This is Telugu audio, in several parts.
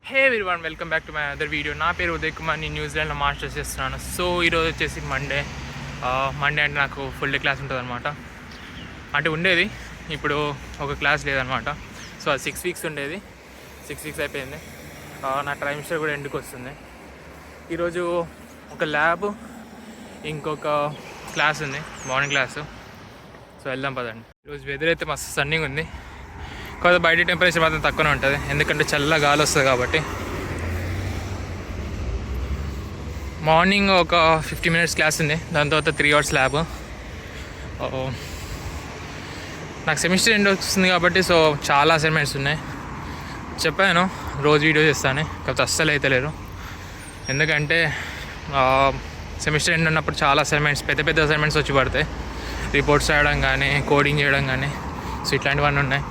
Hey everyone, welcome back to my other video. నా పేరు ఉదయ్ కుమార్. నేను న్యూజిలాండ్లో మాస్టర్స్ చేస్తున్నాను. సో ఈరోజు వచ్చేసి మండే అంటే నాకు ఫుల్ డే క్లాస్ ఉంటుంది అనమాట. అంటే ఉండేది, ఇప్పుడు ఒక క్లాస్ లేదనమాట. సో అది 6 వీక్స్ ఉండేది, 6 వీక్స్ అయిపోయింది. నా ట్రైమిస్టర్ కూడా ఎండుకు వస్తుంది. ఈరోజు ఒక ల్యాబ్, ఇంకొక క్లాస్ ఉంది, మార్నింగ్ క్లాసు. సో వెళ్దాం పదండి. ఈరోజు వెదర్ అయితే మస్తు సన్నింగ్ ఉంది. కాదు, బయట టెంపరేచర్ మాత్రం తక్కువనే ఉంటుంది, ఎందుకంటే చల్ల గాలి వస్తుంది కాబట్టి. మార్నింగ్ ఒక 50 మినిట్స్ క్లాస్ ఉంది, దాని తర్వాత 3 అవర్స్ ల్యాబ్. నాకు సెమిస్టర్ ఎండ్ వస్తుంది కాబట్టి సో చాలా అసైన్మెంట్స్ ఉన్నాయి. చెప్పాను రోజు వీడియో చేస్తాను, కాకపోతే అస్సలు అయితే లేరు. ఎందుకంటే సెమిస్టర్ ఎండ్ ఉన్నప్పుడు చాలా అసైన్మెంట్స్, పెద్ద పెద్ద అసైన్మెంట్స్ వచ్చి పడతాయి. రిపోర్ట్స్ రాయడం కానీ, కోడింగ్ చేయడం కానీ, సో ఇట్లాంటివన్నీ ఉన్నాయి.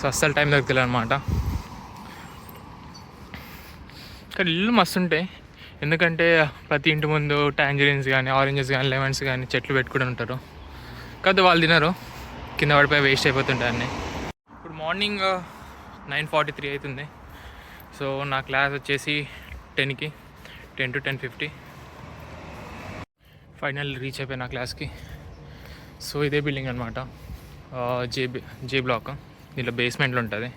సో అస్సలు టైం దొరుకుతుంది అనమాట. ఇక్కడ ఇల్లు మస్తు ఉంటాయి, ఎందుకంటే ప్రతి ఇంటి ముందు ట్యాంజరీన్స్ కానీ, ఆరెంజెస్ కానీ, లెమన్స్ కానీ చెట్లు పెట్టుకుని ఉంటారు. కాదు వాళ్ళు తినరు, కింద పడిపోయి వేస్ట్ అయిపోతుంటాయి అన్నీ. ఇప్పుడు మార్నింగ్ 9:43 అవుతుంది. సో నా క్లాస్ వచ్చేసి 10కి, 10 to 10:50. ఫైనల్ రీచ్ అయిపోయి నా క్లాస్కి. సో ఇదే బిల్డింగ్ అనమాట, జే బ్లాక్. దీంట్లో బేస్మెంట్లో ఉంటుంది.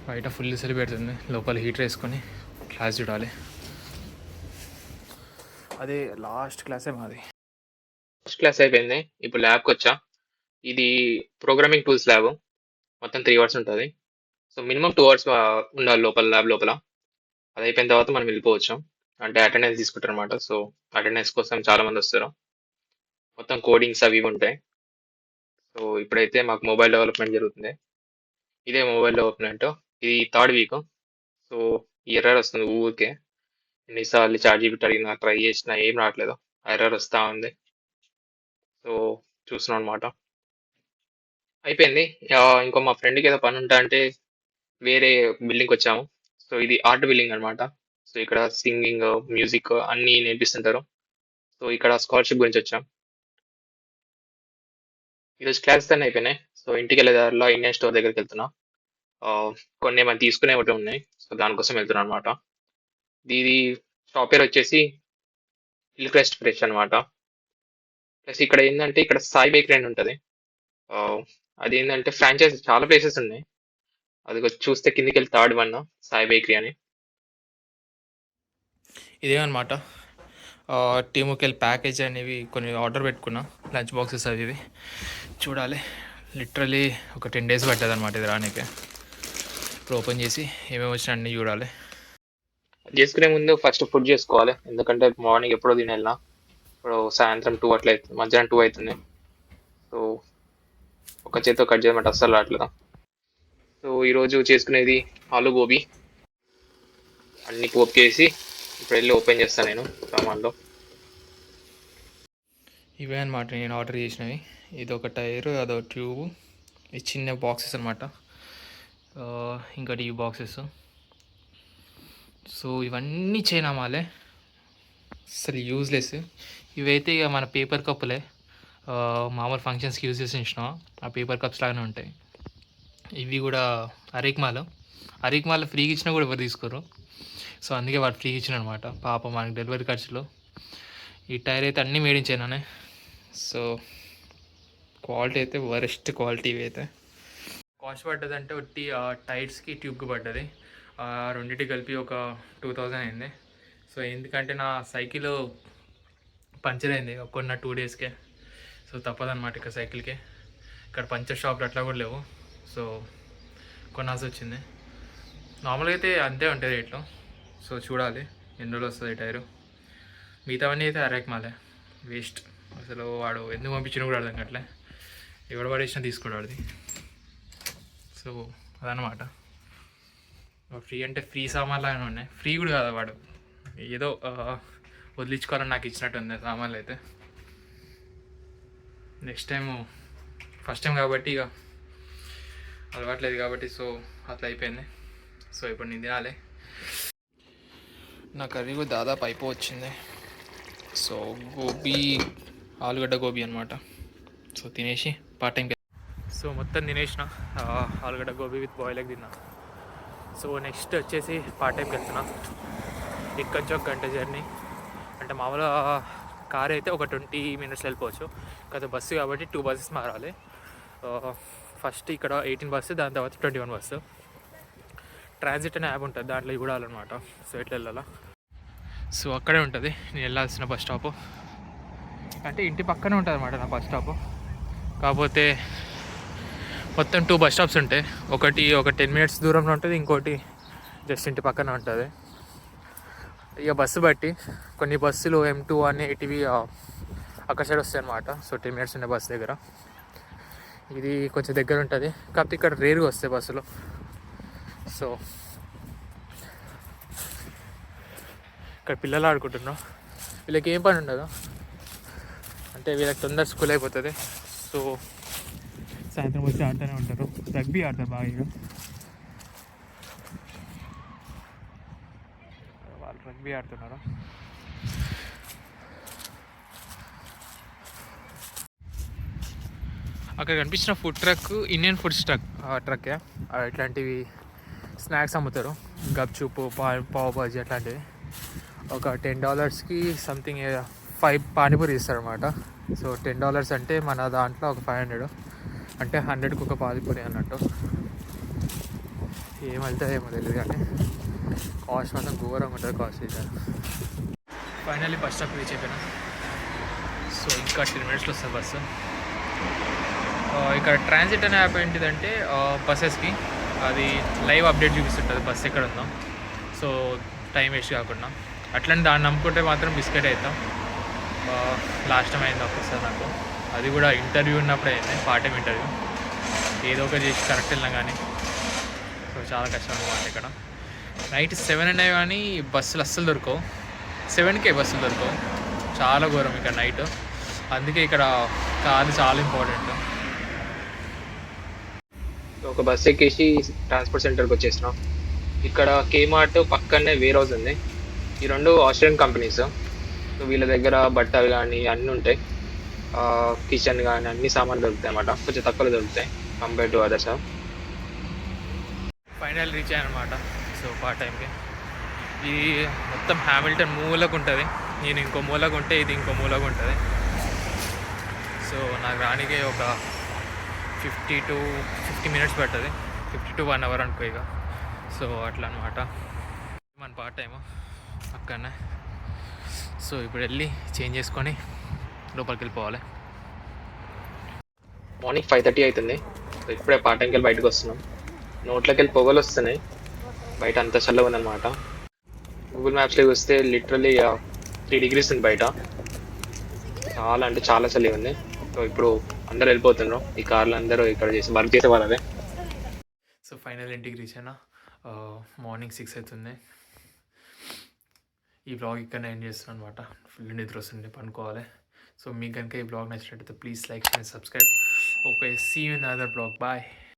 బయట ఫుల్ సెలి పెడుతుంది, లోపల హీటర్ వేసుకొని క్లాస్ చూడాలి. అదే లాస్ట్ క్లాసే మాది. ఫస్ట్ క్లాస్ అయిపోయింది, ఇప్పుడు ల్యాబ్కి వచ్చా. ఇది ప్రోగ్రామింగ్ టూల్స్ ల్యాబ్, మొత్తం 3 అవర్స్ ఉంటుంది. సో మినిమం 2 అవర్స్ ఉండాలి లోపల, ల్యాబ్ లోపల. అది అయిపోయిన తర్వాత మనం వెళ్ళిపోవచ్చు, అంటే అటెండెన్స్ తీసుకుంటారు అనమాట. సో అటెండెన్స్ కోసం చాలా మంది వస్తారు. మొత్తం కోడింగ్స్ అవి ఉంటాయి. సో ఇప్పుడైతే మాకు మొబైల్ డెవలప్మెంట్ జరుగుతుంది. ఇదే మొబైల్ డెవలప్మెంట్, ఇది 3rd వీక్. సో ఎర్రర్ వస్తుంది ఊరికే. ఎన్నిసార్లు చాట్‌జీపీటీ అడిగినా, ట్రై చేసినా ఏం రావట్లేదు, ఎర్రర్ వస్తూ ఉంది. సో చూస్తున్నాం అనమాట. అయిపోయింది. ఇంకో మా ఫ్రెండ్కి ఏదో పని ఉంటా అంటే వేరే బిల్డింగ్కి వచ్చాము. సో ఇది ఆర్ట్ బిల్డింగ్ అనమాట. సో ఇక్కడ సింగింగ్, మ్యూజిక్ అన్నీ నేర్పిస్తుంటారు. సో ఇక్కడ స్కాలర్షిప్ గురించి వచ్చాం. ఈరోజు క్లాసెస్ అన్నీ అయిపోయినాయి. సో ఇంటికి వెళ్ళే దారిలో ఇండియన్ స్టోర్ దగ్గరికి వెళ్తున్నా. కొన్ని ఏమైనా తీసుకునే ఒకటి ఉన్నాయి, సో దానికోసం వెళ్తున్నాను అనమాట. ఇది షాప్ పేరు వచ్చేసి హిల్ క్రెస్ట్ ఫ్రెష్ అనమాట. ప్లస్ ఇక్కడ ఏంటంటే ఇక్కడ సాయి బేకరీ అని ఉంటుంది. అది ఏంటంటే ఫ్రాంచైజ్ చాలా ప్లేసెస్ ఉన్నాయి. అది చూస్తే కిందికి వెళ్ళి 3rd వన్ సాయి బేకరీ అని. ఇదేమన్నమాట, టీముకెళ్ళి ప్యాకేజ్ అనేవి కొన్ని ఆర్డర్ పెట్టుకున్నా, లంచ్ బాక్సెస్ అవి ఇవి. చూడాలి, లిటరలీ ఒక 10 days పట్టదు అనమాట ఇది రానికి. ఇప్పుడు ఓపెన్ చేసి ఏమేమి వచ్చినా అన్నీ చూడాలి. చేసుకునే ముందు ఫస్ట్ ఫుడ్ చేసుకోవాలి, ఎందుకంటే మార్నింగ్ ఎప్పుడో తినేళ్ళినా. ఇప్పుడు సాయంత్రం 2 అట్లా అవుతుంది, మధ్యాహ్నం 2 అవుతుంది. సో ఒక చేతితో కట్ చేయమంటే అస్సలు రావట్లేదు. సో ఈరోజు చేసుకునేది ఆలు గోబీ. అన్ని పోపు చేసి ఇప్పుడు వెళ్ళి ఓపెన్ చేస్తాను నేను సామాన్లో. ఇవే అనమాట నేను ఆర్డర్ చేసినవి. ఇది ఒక టైర్, అదో ట్యూబ్, ఇది చిన్న బాక్సెస్ అనమాట, ఇంకోటి ఈ బాక్సెస్. సో ఇవన్నీ చైనామాలే, అసలు యూజ్లెస్. ఇవైతే ఇక మన పేపర్ కప్పులే, మామూలు ఫంక్షన్స్కి యూజ్ చేసి ఉంచినాం, ఆ పేపర్ కప్స్ లాగానే ఉంటాయి. ఇవి కూడా అరేక్మాల ఫ్రీగా ఇచ్చినా కూడా ఎవరు తీసుకోరు. సో అందుకే వాడు ఫ్రీగా ఇచ్చిన అనమాట, పాపం మనకి డెలివరీ ఖర్చులు. ఈ టైర్ అయితే అన్నీ మేడ్ ఇన్ చైనానే. సో క్వాలిటీ అయితే వరెస్ట్ క్వాలిటీ. ఇవి అయితే కాస్ట్ పడ్డదంటే ఒట్టి టైర్స్కి ట్యూబ్కి పడ్డది, రెండింటికి కలిపి ఒక 2000 అయింది. సో ఎందుకంటే నా సైకిల్ పంచర్ అయింది కొన్న 2 daysకే. సో తప్పదన్నమాట ఇక సైకిల్కి. ఇక్కడ పంచర్ షాప్లు అట్లా కూడా లేవు, సో కొనాల్సి వచ్చింది. నార్మల్గా అయితే అంతే ఉంటుంది రేట్లో. సో చూడాలి ఎన్ని రోజులు వస్తుంది టైరు. మిగతావన్నీ అయితే అరేక్మాలే, వేస్ట్. అసలు వాడు ఎందుకు పంపించిన కూడా అర్థం కావట్లే, ఎవడు పడేసినా తీసుకోవడాది. సో అదనమాట. ఫ్రీ అంటే ఫ్రీ సామాన్లు ఉన్నాయి, ఫ్రీ కూడా కాదు, వాడు ఏదో వదిలించుకోవాలని నాకు ఇచ్చినట్టు ఉంది సామాన్లు అయితే. నెక్స్ట్ టైము, ఫస్ట్ టైం కాబట్టి ఇక అలవాట్లేదు కాబట్టి సో అట్లా అయిపోయింది. సో ఇప్పుడు నేను తినాలి. నా కర్రీ కూడా దాదాపు అయిపోవచ్చింది. సో గోబీ, ఆలుగడ్డ గోబీ అనమాట. సో తినేసి పార్ట్ టైంకి. సో మొత్తం తినేసిన, ఆలుగడ్డ గోబీ విత్ బాయిల్ ఎగ్ తిన్నా. సో నెక్స్ట్ వచ్చేసి పార్ట్ టైంకి వెళ్తున్నా. ఇక్కడి నుంచి ఒక గంట జర్నీ. అంటే మామూలుగా కార్ అయితే ఒక 20 minutes వెళ్ళిపోవచ్చు, కదా బస్సు కాబట్టి 2 buses మారాలి. ఫస్ట్ ఇక్కడ 18 బస్సు, దాని తర్వాత 21 బస్సు. ట్రాన్సిట్ అనే యాప్ ఉంటుంది, దాంట్లో చూడాలన్నమాట. సో ఎట్లా వెళ్ళాలా. సో అక్కడే ఉంటుంది నేను వెళ్ళాల్సిన బస్ స్టాపు. అంటే ఇంటి పక్కనే ఉంటుంది అనమాట నా బస్ స్టాపు. కాకపోతే మొత్తం 2 బస్ స్టాప్స్ ఉంటాయి. ఒకటి ఒక 10 minutes దూరంలో ఉంటుంది, ఇంకోటి జస్ట్ ఇంటి పక్కనే ఉంటుంది. ఇక బస్సు బట్టి కొన్ని బస్సులు M2 అని ఇటీవీ అక్కడ సైడ్ వస్తాయి అనమాట. సో 10 minutes ఉండే బస్సు దగ్గర. ఇది కొంచెం దగ్గర ఉంటుంది, కాకపోతే ఇక్కడ రేరుగా వస్తాయి బస్సులు. సో ఇక్కడ పిల్లలు ఆడుకుంటున్నాం. వీళ్ళకి ఏం పని ఉండదు, అంటే వీళ్ళకి తొందర స్కూల్ అయిపోతుంది. సో సాయంత్రం వచ్చి ఆడుతూనే ఉంటారు. రగ్బీ ఆడతారు బాగా. ఇక వాళ్ళు రగ్బీ ఆడుతున్నారు. అక్కడ కనిపించిన ఫుడ్ ట్రక్ ఇండియన్ ఫుడ్స్ ట్రక్కే. ఇట్లాంటివి స్నాక్స్ అమ్ముతారు, గప్చూపు, పావ్ బాజీ అట్లాంటివి. ఒక $10కి సంథింగ్ 5 పానీపూరి ఇస్తారనమాట. సో $10 అంటే మన దాంట్లో ఒక 500, అంటే 100కి ఒక పానీపూరి అన్నట్టు. ఏమవుతుందో ఏమో తెలియదు, కానీ కాస్ట్ మాత్రం ఘోరంగా ఉంటుంది కాస్ట్ అయితే. ఫైనల్లీ బస్ స్టాప్ రీచ్ అయిపోయినా. సో ఇంకా 10 minutesలో వస్తుంది బస్సు. ఇక్కడ ట్రాన్సిట్ అనే యాప్ ఏంటిదంటే బస్సెస్కి అది లైవ్ అప్డేట్ చూపిస్తుంటుంది బస్సు ఎక్కడ ఉందో. సో టైం వేస్ట్ కాకుండా. అట్లని దాన్ని నమ్ముకుంటే మాత్రం బిస్కెట్ అవుతాం. లాస్ట్ టైం అయింది ఒకసారి నాకు, అది కూడా ఇంటర్వ్యూ ఉన్నప్పుడే అయింది, పార్ట్ టైం ఇంటర్వ్యూ. ఏదో ఒకటి చేసి కరెక్ట్ వెళ్ళినా కానీ. సో చాలా కష్టం అనమాట ఇక్కడ. నైట్ 7 అయినా కానీ బస్సులు అస్సలు దొరకవు. 7కే బస్సులు దొరకవు, చాలా ఘోరం ఇక్కడ నైట్. అందుకే ఇక్కడ కారు చాలా ఇంపార్టెంట్. ఒక బస్ ఎక్కేసి ట్రాన్స్పోర్ట్ సెంటర్కి వచ్చేసినాం. ఇక్కడ కేమార్ట్ పక్కనే వేర్ హౌస్ ఉంది. ఈ 2 ఆస్ట్రేలియన్ కంపెనీస్. సో వీళ్ళ దగ్గర బట్టలు కానీ అన్నీ ఉంటాయి, కిచెన్ కానీ అన్ని సామాన్లు దొరుకుతాయి అన్నమాట. కొంచెం తక్కువలో దొరుకుతాయి compare to others. Final reach అయ్యానమాట. సో పార్ట్ టైంకి ఇది మొత్తం హ్యామిల్టన్ మూలకు ఉంటుంది. నేను ఇంకో మూలకు ఉంటే ఇది ఇంకో మూలకు ఉంటుంది. సో నాకు రానికి ఒక 50 minutes పడుతుంది, 50 to 1 hour అనుకో ఇక. సో అట్లా అనమాట మన పార్ట్ టైము అక్కడనే. సో ఇప్పుడు వెళ్ళి చేంజ్ చేసుకొని లోపలికి వెళ్ళిపోవాలి. మార్నింగ్ 5:30 అవుతుంది. సో ఇప్పుడే పార్ట్ టైంకి వెళ్ళి బయటకు వస్తున్నాం. నోట్లోకి వెళ్ళి పొగలు వస్తున్నాయి, బయట అంత చల్లగా ఉందన్నమాట. గూగుల్ మ్యాప్స్లోకి వస్తే లిటరలీ 3 degrees ఉంది బయట. చాలా అంటే చాలా చలిగా ఉంది. సో ఇప్పుడు అందరూ వెళ్ళిపోతున్నారు, ఈ కార్లు అందరూ ఇక్కడ చేసి వర్క్ చేసే వాళ్ళదే. సో ఫైనల్ ఇంటికి రీచ్ అయినా. మార్నింగ్ 6 అవుతుంది. ఈ బ్లాగ్ ఇక్కడ ఎండ్ చేస్తున్నాను అనమాట. ఫుల్ నిద్ర వస్తుంది, పనుకోవాలి. సో మీకు కనుక ఈ బ్లాగ్ నచ్చినట్టయితే please like and subscribe. Okay, see you in other blog. Bye.